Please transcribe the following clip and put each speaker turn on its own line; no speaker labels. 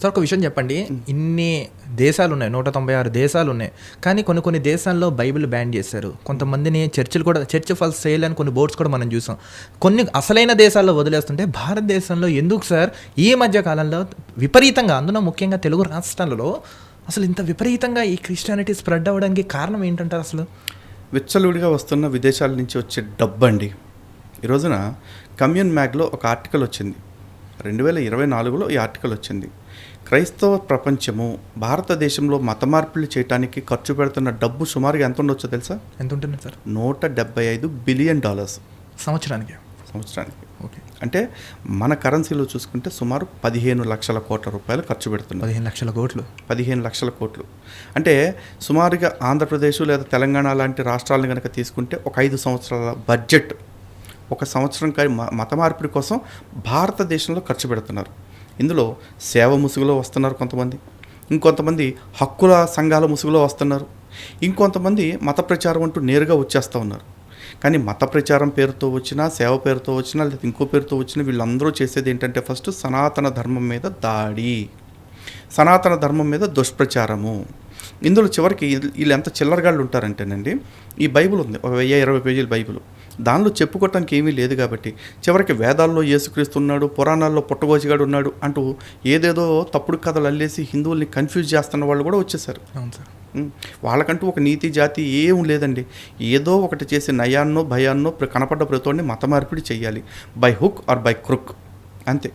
Sir ఒక విషయం చెప్పండి, ఇన్ని దేశాలు ఉన్నాయి, 196 దేశాలు ఉన్నాయి, కానీ కొన్ని దేశాల్లో బైబిల్ బ్యాన్ చేశారు. కొంతమందిని చర్చిలు కూడా, చర్చ్ ఫర్ సేల్ అని కొన్ని బోర్డ్స్ కూడా మనం చూసాం. కొన్ని అసలైన దేశాల్లో వదిలేస్తుంటే భారతదేశంలో ఎందుకు సార్ ఈ మధ్య కాలంలో విపరీతంగా, అందులో ముఖ్యంగా తెలుగు రాష్ట్రాలలో అసలు ఇంత విపరీతంగా ఈ క్రిస్టియానిటీ స్ప్రెడ్ అవ్వడానికి కారణం ఏంటంటారు? అసలు
విచ్చలవిడిగా వస్తున్న విదేశాల నుంచి వచ్చే డబ్బు అండి. ఈ రోజున కమ్యూన్ మ్యాగ్లో ఒక ఆర్టికల్ వచ్చింది, 2024లో ఈ ఆర్టికల్ వచ్చింది. క్రైస్తవ ప్రపంచము భారతదేశంలో మత మార్పులు చేయడానికి ఖర్చు పెడుతున్న డబ్బు సుమారుగా ఎంత ఉండొచ్చో తెలుసా?
ఎంత ఉంటుంది సార్?
$175 బిలియన్
సంవత్సరానికి. ఓకే,
అంటే మన కరెన్సీలో చూసుకుంటే సుమారు 15 లక్షల కోట్ల రూపాయలు ఖర్చు పెడుతున్నారు. 15 లక్షల కోట్లు అంటే సుమారుగా ఆంధ్రప్రదేశ్ లేదా తెలంగాణ లాంటి రాష్ట్రాలను కనుక తీసుకుంటే ఒక 5 సంవత్సరాల బడ్జెట్ ఒక సంవత్సరం మత మార్పిడి కోసం భారతదేశంలో ఖర్చు పెడుతున్నారు. ఇందులో సేవ ముసుగులో వస్తున్నారు కొంతమంది, ఇంకొంతమంది హక్కుల సంఘాల ముసుగులో వస్తున్నారు, ఇంకొంతమంది మత ప్రచారం అంటూ నేరుగా వచ్చేస్తూ ఉన్నారు. కానీ మత ప్రచారం పేరుతో వచ్చినా, సేవ పేరుతో వచ్చినా, లేదా ఇంకో పేరుతో వచ్చినా వీళ్ళందరూ చేసేది ఏంటంటే ఫస్ట్ సనాతన ధర్మం మీద దాడి, సనాతన ధర్మం మీద దుష్ప్రచారము. ఇందులో చివరికి వీళ్ళు ఎంత చిల్లరగాళ్ళు ఉంటారంటేనండి, ఈ బైబిల్ ఉంది, ఒక 1020 పేజీల బైబిల్, దానిలో చెప్పుకోవటానికి ఏమీ లేదు కాబట్టి చివరికి వేదాల్లో యేసుక్రీస్తున్నాడు, పురాణాల్లో పుట్టగోచిగాడు ఉన్నాడు అంటూ ఏదేదో తప్పుడు కథలు అల్లేసి హిందువుల్ని కన్ఫ్యూజ్ చేస్తున్న వాళ్ళు కూడా వచ్చేసారు.
అవును సార్.
వాళ్ళకంటూ ఒక నీతి జాతి ఏం లేదండి. ఏదో ఒకటి చేసి నయాన్నో భయాన్నో కనపడ్డ ప్రతోడిని మత మార్పిడి చేయాలి, బై హుక్ ఆర్ బై క్రుక్, అంతే.